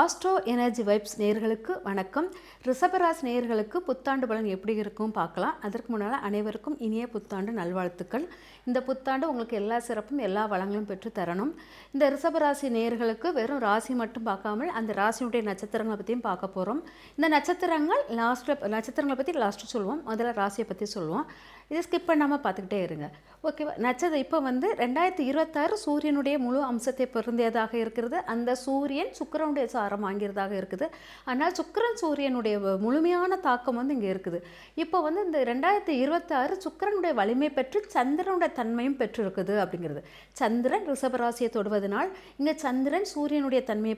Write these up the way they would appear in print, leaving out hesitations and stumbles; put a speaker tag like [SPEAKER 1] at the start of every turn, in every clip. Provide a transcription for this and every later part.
[SPEAKER 1] Astro energy vibes நேயர்களுக்கு வணக்கம். ரிஷபராசி நேயர்களுக்கு புத்தாண்டு பலன் எப்படி இருக்கும் பார்க்கலாம். அதற்கு முன்னால் அனைவருக்கும் இனிய புத்தாண்டு நல்வாழ்த்துக்கள். இந்த புத்தாண்டு உங்களுக்கு எல்லா சிறப்பும் எல்லா வளங்களும் பெற்று தரணும். இந்த ரிஷபராசி நேயர்களுக்கு வெறும் ராசி மட்டும் பார்க்காமல் அந்த ராசியுடைய நட்சத்திரங்களை பற்றியும் பார்க்க போகிறோம். இந்த நட்சத்திரங்களை பற்றி லாஸ்ட்டு சொல்லுவோம். முதல்ல ராசியை பற்றி சொல்லுவோம். இதை ஸ்கிப் பண்ணாமல் பார்த்துக்கிட்டே இருங்க, ஓகேவா? இப்போ 2026 சூரியனுடைய முழு அம்சத்தை பொருந்தியதாக இருக்கிறது. அந்த சூரியன் சுக்கிரனுடைய சாரம் வாங்கிறதாக இருக்குது. ஆனால் சுக்கிரன் சூரியனுடைய முழுமையான தாக்கம் இங்கே இருக்குது. இப்போ இந்த 2026 சுக்கிரனுடைய வலிமை பெற்று சந்திரனுடைய தன்மையும் பெற்றிருக்குது அப்படிங்கிறது. சந்திரன் ரிஷபராசியை தொடுவதனால், இங்கே சந்திரன் சூரியனுடைய தன்மையை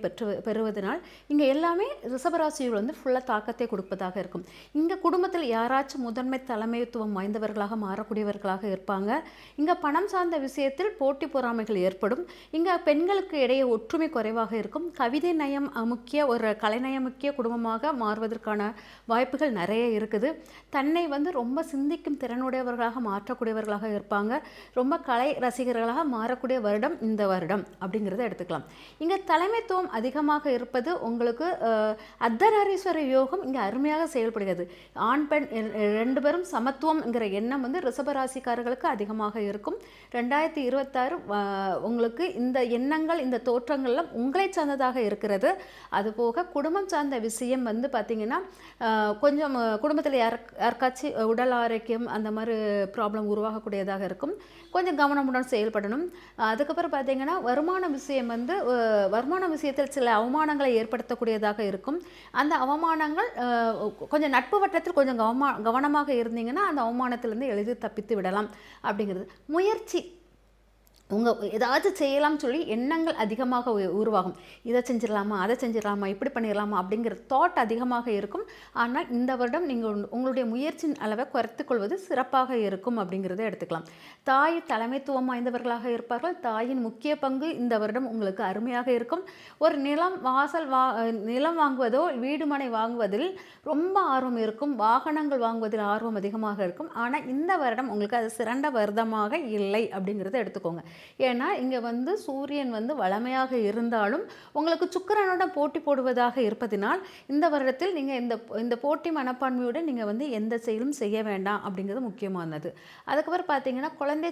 [SPEAKER 1] பெறுவதனால் இங்கே எல்லாமே ரிஷபராசியில் ஃபுல்லாக தாக்கத்தை கொடுப்பதாக இருக்கும். இங்கே குடும்பத்தில் யாராச்சும் முதன்மை தலைமைத்துவம் வாய்ந்தவர்களாக மாறக்கூடியவர்களாக இருப்பாங்க. இங்கே பணம் சார்ந்த விஷயத்தில் போட்டி பொறாமைகள் ஏற்படும். இங்கே பெண்களுக்கு இடையே ஒற்றுமை குறைவாக இருக்கும். கவிதை நயம் முக்கிய ஒரு கலைநயம் முக்கிய குடும்பமாக மாறுவதற்கான வாய்ப்புகள் நிறைய இருக்குது. தன்னை ரொம்ப சிந்திக்கும் திறனுடையவர்களாக மாற்றக்கூடியவர்களாக இருப்பாங்க. ரொம்ப கலை ரசிகர்களாக மாறக்கூடிய வருடம் இந்த வருடம் அப்படிங்கிறத எடுத்துக்கலாம். இங்கே தலைமைத்துவம் அதிகமாக இருப்பது உங்களுக்கு அர்த்தநாரீஸ்வர யோகம் இங்கே அருமையாக செயல்படுகிறது. ஆண் பெண் ரெண்டு பேரும் சமத்துவம்ங்கிற எண்ணம் ரிஷபராசிக்காரர்களுக்கு அதிகமாக இருக்கும். 2026 உங்களுக்கு இந்த எண்ணங்கள் இந்த தோற்றங்கள்லாம் உங்களை சார்ந்ததாக இருக்கிறது. அதுபோக குடும்பம் சார்ந்த விஷயம் பார்த்தீங்கன்னா கொஞ்சம் குடும்பத்தில் யாருக்காச்சும் உடல் ஆரோக்கியம் அந்த மாதிரி ப்ராப்ளம் உருவாகக்கூடியதாக இருக்கும். கொஞ்சம் கவனமுடன் செயல்படணும். அதுக்கப்புறம் பார்த்தீங்கன்னா வருமான விஷயம் வருமான விஷயத்தில் சில அவமானங்களை ஏற்படுத்தக்கூடியதாக இருக்கும். அந்த அவமானங்கள் கொஞ்சம் நட்பு வட்டத்தில் கொஞ்சம் கவனமாக இருந்தீங்கன்னா அந்த அவமானத்திலிருந்து எளிதில் தப்பித்து விடலாம் அப்படிங்கிறது. முயற்சி ஏதாச்சும் செய்யலாம்னு சொல்லி எண்ணங்கள் அதிகமாக உருவாகும். இதை செஞ்சிடலாமா, அதை செஞ்சிடலாமா, இப்படி பண்ணிடலாமா அப்படிங்கிற தாட் அதிகமாக இருக்கும். ஆனால் இந்த வருடம் நீங்கள் உங்களுடைய முயற்சியின் அளவை குறைத்துக்கொள்வது சிறப்பாக இருக்கும் அப்படிங்கிறத எடுத்துக்கலாம். தாய் தலைமைத்துவம் வாய்ந்தவர்களாக இருப்பார்கள். தாயின் முக்கிய பங்கு இந்த வருடம் உங்களுக்கு அருமையாக இருக்கும். ஒரு நிலம் வாங்குவதோ வீடு மனை வாங்குவதில் ரொம்ப ஆர்வம் இருக்கும். வாகனங்கள் வாங்குவதில் ஆர்வம் அதிகமாக இருக்கும். ஆனால் இந்த வருடம் உங்களுக்கு அது சிறந்த வருடமாக இல்லை அப்படிங்கிறத எடுத்துக்கோங்க. ஏன்னா இங்கே சூரியன் வளமையாக இருந்தாலும் உங்களுக்கு சுக்கிரனோட போட்டி போடுவதாக இருப்பதினால் இந்த வருடத்தில் நீங்கள் இந்த போட்டி மனப்பான்மையுடன் நீங்கள் எந்த செயலும் செய்ய வேண்டாம் அப்படிங்கிறது முக்கியமானது. அதுக்கப்புறம் பார்த்தீங்கன்னா குழந்தை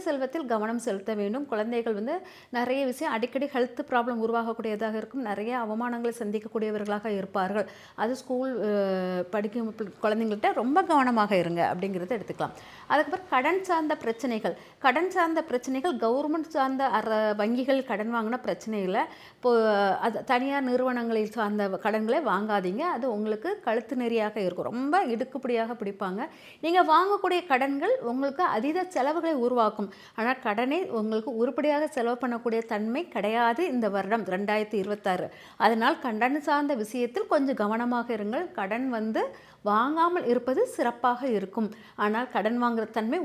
[SPEAKER 1] செல்வத்தில் கவனம் செலுத்த வேண்டும். குழந்தைகள் நிறைய விஷயம் அடிக்கடி ஹெல்த் ப்ராப்ளம் உருவாகக்கூடியதாக இருக்கும். நிறைய அவமானங்களை சந்திக்கக்கூடியவர்களாக இருப்பார்கள். அது ஸ்கூல் படிக்கும் குழந்தைங்கள்ட்ட ரொம்ப கவனமாக இருங்க அப்படிங்கிறத எடுத்துக்கலாம். அதுக்கப்புறம் கடன் சார்ந்த பிரச்சனைகள் கவர்மெண்ட் சார்ந்த வங்கிகள் கடன் வாங்கின பிரச்சனை இல்லை. அது தனியார் நிறுவனங்களில் சார்ந்த கடன்களை வாங்காதீங்க. அது உங்களுக்கு கழுத்து நெறியாக இருக்கும். ரொம்ப இடுக்குப்படியாக பிடிப்பாங்க. நீங்கள் வாங்கக்கூடிய கடன்கள் உங்களுக்கு அதீத செலவுகளை உருவாக்கும். ஆனால் கடனை உங்களுக்கு உருப்படியாக செலவு பண்ணக்கூடிய தன்மை கிடையாது இந்த வருடம் 2026. அதனால் கடன் சார்ந்த விஷயத்தில் கொஞ்சம் கவனமாக இருங்கள். கடன் வாங்காமல் இருப்பது சிறப்பாக இருக்கும். ஆனால் கடன் வாங்குற தன்மை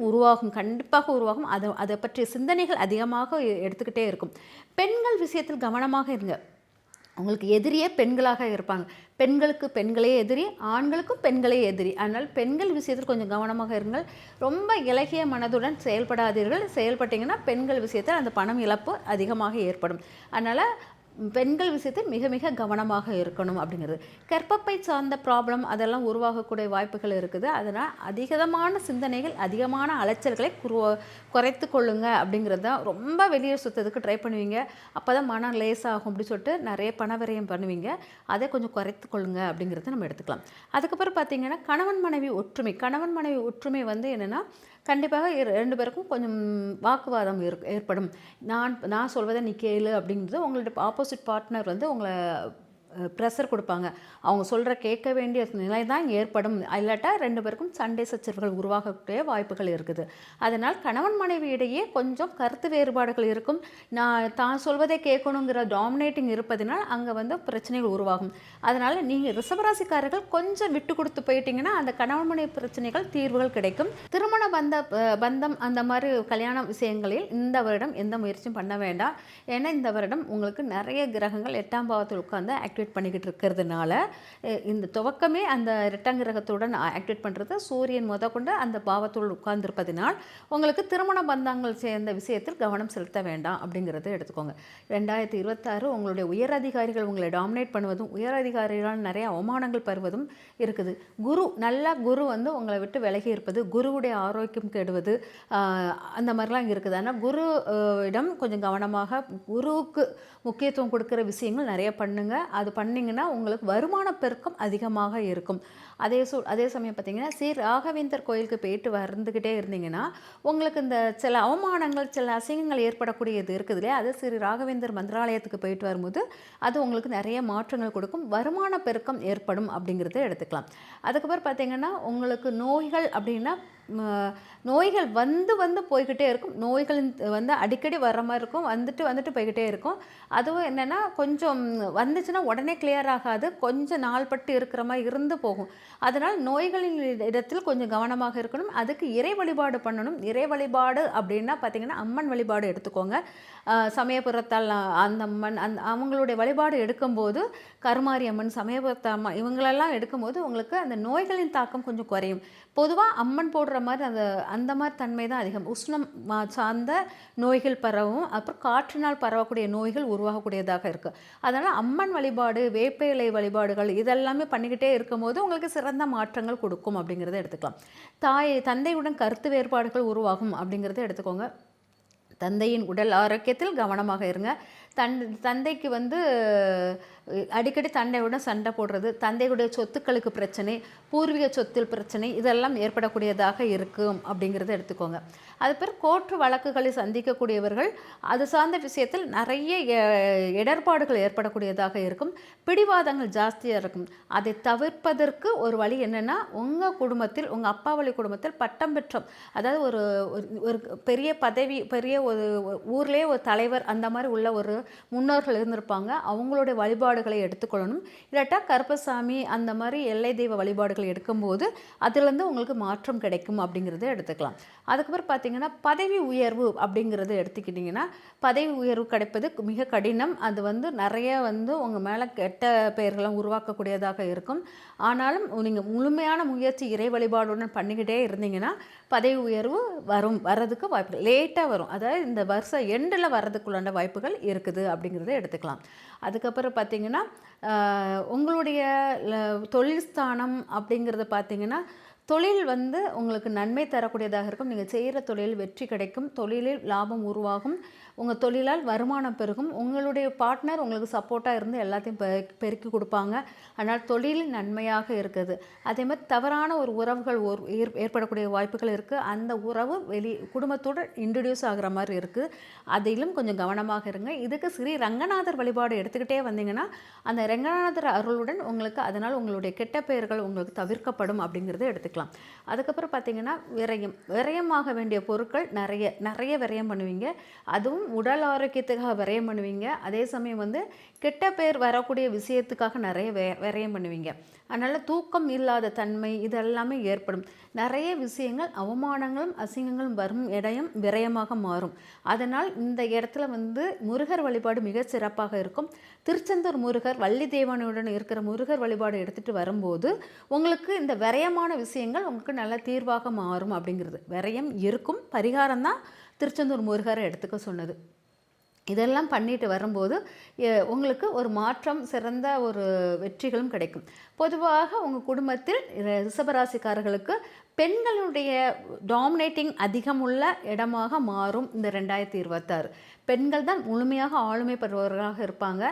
[SPEAKER 1] கண்டிப்பாக உருவாகும். அதை பற்றிய சிந்தனைகள் அதிகமாக எடுத்துக்கிட்டே இருக்கும். பெண்கள் விஷயத்தில் கவனமாக இருங்க. உங்களுக்கு எதிரியே பெண்களாக இருப்பாங்க. பெண்களுக்கு பெண்களே எதிரி, ஆண்களுக்கும் பெண்களே எதிரி. அதனால் பெண்கள் விஷயத்தில் கொஞ்சம் கவனமாக இருங்கள். ரொம்ப இலகிய மனதுடன் செயல்படாதீர்கள். செயல்பட்டீங்கன்னா பெண்கள் விஷயத்தில் அந்த பணம் இழப்பு அதிகமாக ஏற்படும். அதனால் பெண்கள் விஷயத்தில் மிக மிக கவனமாக இருக்கணும் அப்படிங்கிறது. கர்ப்பப்பை சார்ந்த ப்ராப்ளம் அதெல்லாம் உருவாகக்கூடிய வாய்ப்புகள் இருக்குது. அதனால் அதிகமான சிந்தனைகள் அதிகமான அலைச்சல்களை குறைத்து கொள்ளுங்க அப்படிங்கிறது தான். ரொம்ப வெளியே சுற்றதுக்கு ட்ரை பண்ணுவீங்க. அப்போ தான் மனம் லேசாகும் அப்படி சொல்லிட்டு நிறைய பண விரயம் பண்ணுவீங்க. அதை கொஞ்சம் குறைத்து கொள்ளுங்க அப்படிங்கிறத நம்ம எடுத்துக்கலாம். அதுக்கப்புறம் பார்த்திங்கன்னா கணவன் மனைவி ஒற்றுமை என்னென்னா கண்டிப்பாக ரெண்டு பேருக்கும் கொஞ்சம் வாக்குவாதம் ஏற்படும். நான் சொல்வதை நீ கேளு அப்படிங்கிறது உங்களுடைய ஆப்போசிட் பார்ட்னர் உங்களை ப்ரெஷர் கொடுப்பாங்க. அவங்க சொல்கிற கேட்க வேண்டிய நிலை தான் ஏற்படும். இல்லாட்டா ரெண்டு பேருக்கும் சண்டை சச்சரவுகள் உருவாகக்கூடிய வாய்ப்புகள் இருக்குது. அதனால் கணவன் மனைவி இடையே கொஞ்சம் கருத்து வேறுபாடுகள் இருக்கும். தான் சொல்வதை கேட்கணுங்கிற டாமினேட்டிங் இருப்பதனால் அங்கே பிரச்சனைகள் உருவாகும். அதனால் நீங்கள் ரிஷபராசிக்காரர்கள் கொஞ்சம் விட்டு கொடுத்து போயிட்டீங்கன்னா அந்த கணவன் மனைவி பிரச்சனைகள் தீர்வுகள் கிடைக்கும். திருமண பந்தம் அந்த மாதிரி கல்யாண விஷயங்களில் இந்த வருடம் எந்த முயற்சியும் பண்ண வேண்டாம். ஏன்னா இந்த வருடம் உங்களுக்கு நிறைய கிரகங்கள் 8ஆம் பாவத்தில் உட்கார்ந்து ஆக்டிவேட் ஆக்டிவேட் பண்ணிக்கிட்டு இருக்கிறதுனால இந்த துவக்கமே அந்த 2ஆம் கிரகத்துடன் ஆக்டிவேட் பண்ணுறது சூரியன் கொண்டு அந்த பாவத்தோடு உட்கார்ந்திருப்பதினால் உங்களுக்கு திருமண பந்தங்கள் சேர்ந்த விஷயத்தில் கவனம் செலுத்த வேண்டாம் அப்படிங்கிறத எடுத்துக்கோங்க. 2026 உங்களுடைய உயர் அதிகாரிகள் உங்களை டாமினேட் பண்ணுவதும் உயர் அதிகாரிகளால் நிறைய அவமானங்கள் பெறுவதும் இருக்குது. குரு உங்களை விட்டு விலகி இருப்பது, குருவுடைய ஆரோக்கியம் கெடுவது, அந்த மாதிரிலாம் இருக்குது. ஆனால் குருவிடம் கொஞ்சம் கவனமாக குருவுக்கு முக்கியத்துவம் கொடுக்குற விஷயங்கள் நிறைய பண்ணுங்க. அது பண்ணிங்கன்னா உங்களுக்கு வருமான பெருக்கம் அதிகமாக இருக்கும். அதே சமயம் பார்த்திங்கன்னா ஸ்ரீ ராகவேந்தர் கோயிலுக்கு போயிட்டு வந்துக்கிட்டே இருந்தீங்கன்னா உங்களுக்கு இந்த சில அவமானங்கள் சில அசிங்கங்கள் ஏற்படக்கூடியது இருக்குது இல்லையா, அது ஸ்ரீ ராகவேந்தர் மந்திராலயத்துக்கு போயிட்டு வரும்போது அது உங்களுக்கு நிறைய மாற்றங்கள் கொடுக்கும், வருமான பெருக்கம் ஏற்படும் அப்படிங்கிறத எடுத்துக்கலாம். அதுக்கப்புறம் பார்த்திங்கன்னா உங்களுக்கு நோய்கள் அப்படின்னா நோய்கள் வந்து போய்கிட்டே இருக்கும். நோய்கள் அடிக்கடி வர்ற மாதிரி இருக்கும், வந்துட்டு போய்கிட்டே இருக்கும். அதுவும் என்னென்னா கொஞ்சம் வந்துச்சுன்னா உடனே கிளியர் ஆகாது, கொஞ்சம் நாள் பட்டு இருக்கிற மாதிரி இருந்து போகும். அதனால் நோய்களின் இடத்தில் கொஞ்சம் கவனமாக இருக்கணும். அதுக்கு இறை வழிபாடு பண்ணணும். இறை வழிபாடு அப்படின்னா பார்த்திங்கன்னா அம்மன் வழிபாடு எடுத்துக்கோங்க. சமயபுரத்தால் அந்த அம்மன் அவங்களுடைய வழிபாடு எடுக்கும்போது கருமாரி அம்மன், சமயபுரத்த அம்மன் இவங்களெல்லாம் எடுக்கும்போது உங்களுக்கு அந்த நோய்களின் தாக்கம் கொஞ்சம் குறையும். பொதுவாக அம்மன் போடுற மாதிரி அந்த மாதிரி தன்மை தான் அதிகம். உஷ்ணம் சார்ந்த நோய்கள் பரவும், அப்புறம் காற்றினால் பரவக்கூடிய நோய்கள் உருவாகக்கூடியதாக இருக்குது. அதனால் அம்மன் வழிபாடு, வேப்ப இலை வழிபாடுகள் இதெல்லாமே பண்ணிக்கிட்டே இருக்கும்போது உங்களுக்கு சிறந்த மாற்றங்கள் கொடுக்கும் அப்படிங்கிறத எடுத்துக்கலாம். தந்தையுடன் கருத்து வேறுபாடுகள் உருவாகும் அப்படிங்கிறத எடுத்துக்கோங்க. தந்தையின் உடல் ஆரோக்கியத்தில் கவனமாக இருங்க. தந்தைக்கு அடிக்கடி தந்தையுடன் சண்டை போடுறது, தந்தையுடைய சொத்துக்களுக்கு பிரச்சனை, பூர்வீக சொத்தில் பிரச்சனை இதெல்லாம் ஏற்படக்கூடியதாக இருக்கும் அப்படிங்கிறத எடுத்துக்கோங்க. அது பேர் கோர்ட்டு வழக்குகளை சந்திக்கக்கூடியவர்கள் அது சார்ந்த விஷயத்தில் நிறைய இடர்பாடுகள் ஏற்படக்கூடியதாக இருக்கும், பிடிவாதங்கள் ஜாஸ்தியாக இருக்கும். அதை தவிர்ப்பதற்கு ஒரு வழி என்னென்னா, உங்கள் குடும்பத்தில் உங்கள் அப்பா வழி குடும்பத்தில் பட்டம் பெற்றம், அதாவது ஒரு பெரிய பதவி, பெரிய ஒரு ஊர்லேயே ஒரு தலைவர் அந்த மாதிரி உள்ள ஒரு முன்னோர்கள் இருந்திருப்பாங்க. அவங்களுடைய வழிபாடுகளை எடுத்துக்கொள்ளணும். இல்லாட்டா கருப்பசாமி அந்த மாதிரி எல்லை தெய்வ வழிபாடுகளை எடுக்கும்போது அதுலேருந்து உங்களுக்கு மாற்றம் கிடைக்கும் அப்படிங்கிறத எடுத்துக்கலாம். அதுக்கப்புறம் பார்த்திங்கன்னா பதவி உயர்வு அப்படிங்கிறத எடுத்துக்கிட்டிங்கன்னா பதவி உயர்வு கிடைப்பது மிக கடினம். அது நிறைய உங்கள் மேலே கெட்ட பெயர்களும் உருவாக்கக்கூடியதாக இருக்கும். ஆனாலும் நீங்கள் முழுமையான முயற்சி இறை வழிபாடுடன் பண்ணிக்கிட்டே இருந்தீங்கன்னா பதவி உயர்வு வர்றதுக்கு வாய்ப்பு லேட்டாக வரும். அதாவது இந்த வருஷம் எண்டில் வர்றதுக்குள்ளான வாய்ப்புகள் இருக்குது அப்படிங்கிறத எடுத்துக்கலாம். அதுக்கப்புறம் பார்த்திங்கன்னா உங்களுடைய தொழில் ஸ்தானம் அப்படிங்கிறத பார்த்திங்கன்னா தொழில் உங்களுக்கு நன்மை தரக்கூடியதாக இருக்கும். நீங்கள் செய்கிற தொழில் வெற்றி கிடைக்கும், தொழிலில் லாபம் உருவாகும், உங்கள் தொழிலால் வருமானம் பெருகும், உங்களுடைய பார்ட்னர் உங்களுக்கு சப்போர்ட்டாக இருந்து எல்லாத்தையும் பெருக்கி கொடுப்பாங்க. அதனால் தொழிலில் நன்மையாக இருக்குது. அதே மாதிரி தவறான ஒரு உறவுகள் ஏற்படக்கூடிய வாய்ப்புகள் இருக்குது. அந்த உறவு குடும்பத்தோடு இன்ட்ரடியூஸ் ஆகிற மாதிரி இருக்குது. அதிலும் கொஞ்சம் கவனமாக இருங்க. இதுக்கு ஸ்ரீ ரங்கநாதர் வழிபாடு எடுத்துக்கிட்டே வந்தீங்கன்னா அந்த ரங்கநாதர் அருளுடன் அதனால் உங்களுடைய கெட்ட பெயர்கள் உங்களுக்கு தவிர்க்கப்படும் அப்படிங்கிறத எடுத்துக்கலாம். அதுக்கப்புறம் பார்த்திங்கன்னா விரயமாக வேண்டிய பொருட்கள் நிறைய விரயம் பண்ணுவீங்க. அதுவும் உடல் ஆரோக்கியத்துக்காக விரயம் பண்ணுவீங்க. அதே சமயம் கெட்ட பெயர் வரக்கூடிய விஷயத்துக்காக நிறைய விரயம் பண்ணுவீங்க. அதனால் தூக்கம் இல்லாத தன்மை இதெல்லாமே ஏற்படும். நிறைய விஷயங்கள் அவமானங்களும் அசிங்கங்களும் வரும் இடம் விரயமாக மாறும். அதனால் இந்த இடத்துல முருகர் வழிபாடு மிக சிறப்பாக இருக்கும். திருச்செந்தூர் முருகர், வள்ளி தேவனுடன் இருக்கிற முருகர் வழிபாடு எடுத்துகிட்டு வரும்போது உங்களுக்கு இந்த விரயமான விஷயங்கள் உங்களுக்கு நல்ல தீர்வாக மாறும் அப்படிங்கிறது. விரயம் இருக்கும், பரிகாரம் தான் திருச்செந்தூர் முருகரை எடுத்துக்க சொன்னது. இதெல்லாம் பண்ணிட்டு வரும்போது உங்களுக்கு ஒரு மாற்றம், சிறந்த ஒரு வெற்றிகளும் கிடைக்கும். பொதுவாக உங்கள் குடும்பத்தில் ரிஷபராசிக்காரர்களுக்கு பெண்களுடைய டாமினேட்டிங் அதிகமுள்ள இடமாக மாறும் இந்த 2026. பெண்கள் தான் முழுமையாக ஆளுமை பெறுபவர்களாக இருப்பாங்க.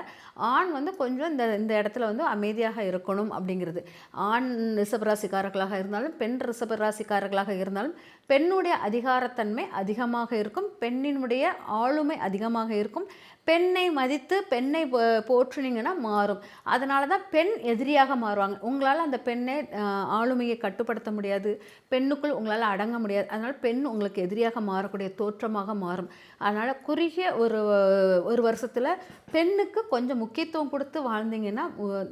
[SPEAKER 1] ஆண் கொஞ்சம் இந்த இடத்துல அமைதியாக இருக்கணும் அப்படிங்கிறது. ஆண் ரிஷபராசிக்காரர்களாக இருந்தாலும் பெண் ரிஷபராசிக்காரர்களாக இருந்தாலும் பெண்ணுடைய அதிகாரத்தன்மை அதிகமாக இருக்கும், பெண்ணினுடைய ஆளுமை அதிகமாக இருக்கும். பெண்ணை மதித்து பெண்ணை போற்றுனீங்கன்னா மாறும். அதனால தான் பெண் எதிரியாக மாறுவாங்க. உங்களால் அந்த பெண்ணை ஆளுமையை கட்டுப்படுத்த முடியாது, பெண்ணுக்குள் உங்களால் அடங்க முடியாது. அதனால் பெண் உங்களுக்கு எதிரியாக மாறக்கூடிய தோற்றமாக மாறும். அதனால் குறுகிய ஒரு வருஷத்தில் பெண்ணுக்கு கொஞ்சம் முக்கியத்துவம் கொடுத்து வாழ்ந்தீங்கன்னா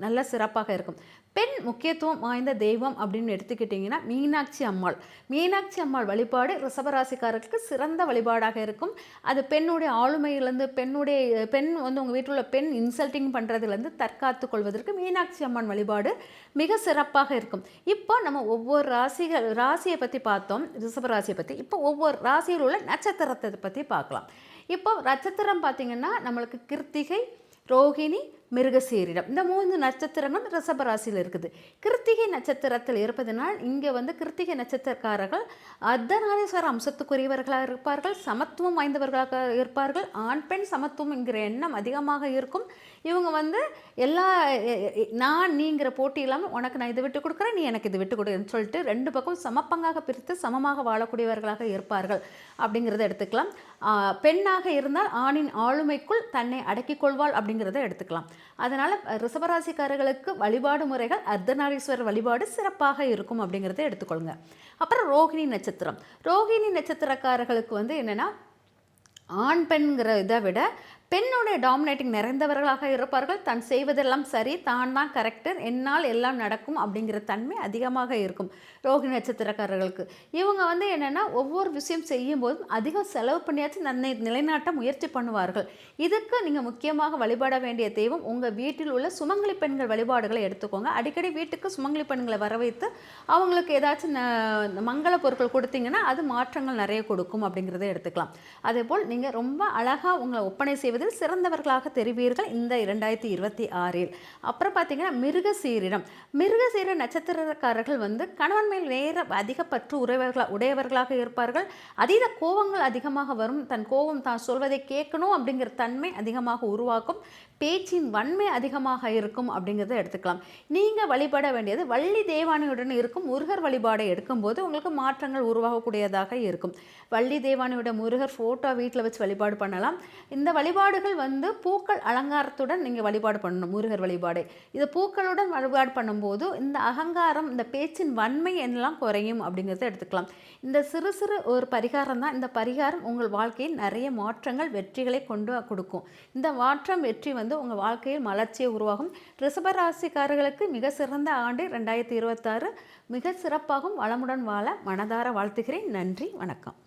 [SPEAKER 1] நல்ல சிறப்பாக இருக்கும். பெண் முக்கியத்துவம் வாய்ந்த தெய்வம் அப்படின்னு எடுத்துக்கிட்டிங்கன்னா மீனாட்சி வழிபாடு ரிஷபராசிக்காரர்களுக்கு சிறந்த வழிபாடாக இருக்கும். அது பெண்ணுடைய ஆளுமையிலேருந்து பெண்ணுடைய பெண் வந்து உங்கள் வீட்டில் உள்ள பெண் இன்சல்ட்டிங் பண்ணுறதுலேருந்து தற்காத்து கொள்வதற்கு மீனாட்சி அம்மன் வழிபாடு மிக சிறப்பாக இருக்கும். இப்போ நம்ம ஒவ்வொரு ராசியை பற்றி பார்த்தோம், ரிஷப ராசியை பற்றி. இப்போ ஒவ்வொரு ராசியில் உள்ள நட்சத்திரத்தை பற்றி பார்க்கலாம். இப்போ நட்சத்திரம் பார்த்திங்கன்னா நம்மளுக்கு கிருத்திகை, ரோகிணி, மிருகசீரிடம் இந்த 3 நட்சத்திரங்கள் ரிஷப ராசியில் இருக்குது. கிருத்திகை நட்சத்திரத்தில் இருப்பதனால் இங்கே வந்து கிருத்திகை நட்சத்திரக்காரர்கள் அர்த்தநாரீஸ்வர அம்சத்துக்குரியவர்களாக இருப்பார்கள், சமத்துவம் வாய்ந்தவர்களாக இருப்பார்கள். ஆண் பெண் சமத்துவம் என்கிற எண்ணம் அதிகமாக இருக்கும். இவங்க வந்து எல்லா நான் நீங்கிற போட்டி இல்லாமல் உனக்கு நான் இதை விட்டு கொடுக்குறேன், நீ எனக்கு இது விட்டு கொடுன்னு சொல்லிட்டு 2 பக்கம் சமப்பங்காக பிரித்து சமமாக வாழக்கூடியவர்களாக இருப்பார்கள் அப்படிங்கிறத எடுத்துக்கலாம். பெண்ணாக இருந்தால் ஆணின் ஆளுமைக்குள் தன்னை அடக்கிக் கொள்வாள் அப்படிங்கிறத எடுத்துக்கலாம். அதனால் ரிஷபராசிக்காரர்களுக்கு வழிபாடு முறைகள் அர்த்தநாரீஸ்வரர் வழிபாடு சிறப்பாக இருக்கும் அப்படிங்கிறத எடுத்துக்கொள்ளுங்க. அப்புறம் ரோகிணி நட்சத்திரம். ரோகிணி நட்சத்திரக்காரர்களுக்கு வந்து என்னென்னா ஆண் பெண்கிற இதை விட பெண்ணுடைய டாமினேட்டிங் நிறைந்தவர்களாக இருப்பார்கள். தான் செய்வதெல்லாம் சரி, தான் தான் கரெக்டு, என்னால் எல்லாம் நடக்கும் அப்படிங்கிற தன்மை அதிகமாக இருக்கும் ரோகிணி நட்சத்திரக்காரர்களுக்கு. இவங்க வந்து என்னென்னா ஒவ்வொரு விஷயம் செய்யும் போதும் அதிகம் செலவு பண்ணியாச்சும் தன்னை நிலைநாட்ட முயற்சி பண்ணுவார்கள். இதுக்கு நீங்கள் முக்கியமாக வழிபாட வேண்டிய தெய்வம் உங்கள் வீட்டில் உள்ள சுமங்கலி பெண்கள் வழிபாடுகளை எடுத்துக்கோங்க. அடிக்கடி வீட்டுக்கு சுமங்கலி பெண்களை வர வைத்து அவங்களுக்கு ஏதாச்சும் மங்கள பொருட்கள் கொடுத்தீங்கன்னா அது மாற்றங்கள் நிறைய கொடுக்கும் அப்படிங்கிறத எடுத்துக்கலாம். அதேபோல் நீங்கள் ரொம்ப அழகாக உங்களை ஒப்பனை செய்வது சிறந்தவர்களாக தெரிவீர்கள் இந்த 2026. அப்புறம் பார்த்தீங்கன்னா மிருகசீரிட நட்சத்திரக்காரர்கள் வந்து கணவன் மேல் நேர அதிக பற்று உடையவர்களாக இருப்பார்கள். அதீத கோபங்கள் அதிகமாக வரும். தன் கோபம் தான் சொல்வதை கேட்கணும் அப்படிங்கிற தன்மை அதிகமாக உருவாக்கும். பேச்சின் வன்மை அதிகமாக இருக்கும் அப்படிங்கிறத எடுத்துக்கலாம். நீங்கள் வழிபட வேண்டியது வள்ளி தேவானையுடன் இருக்கும் முருகர் வழிபாடை எடுக்கும்போது உங்களுக்கு மாற்றங்கள் உருவாகக்கூடியதாக இருக்கும். வள்ளி தேவானையோட முருகர் ஃபோட்டோ வீட்டில் வச்சு வழிபாடு பண்ணலாம். இந்த வழிபாடுகள் வந்து பூக்கள் அலங்காரத்துடன் நீங்கள் வழிபாடு பண்ணணும். முருகர் வழிபாடை இது பூக்களுடன் வழிபாடு பண்ணும்போது இந்த அகங்காரம், இந்த பேச்சின் வன்மை எல்லாம் குறையும் அப்படிங்கிறத எடுத்துக்கலாம். இந்த சிறு சிறு ஒரு பரிகாரம் தான். இந்த பரிகாரம் உங்கள் வாழ்க்கையில் நிறைய மாற்றங்கள், வெற்றிகளை கொண்டு கொடுக்கும். இந்த மாற்றம், வெற்றி வந்து உங்கள் வாழ்க்கையில் மலர்ச்சியை உருவாகும். ரிஷபராசிக்காரர்களுக்கு மிக சிறந்த ஆண்டு 2026 மிக சிறப்பாகவும் வளமுடன் வாழ மனதார வாழ்த்துகிறேன். நன்றி, வணக்கம்.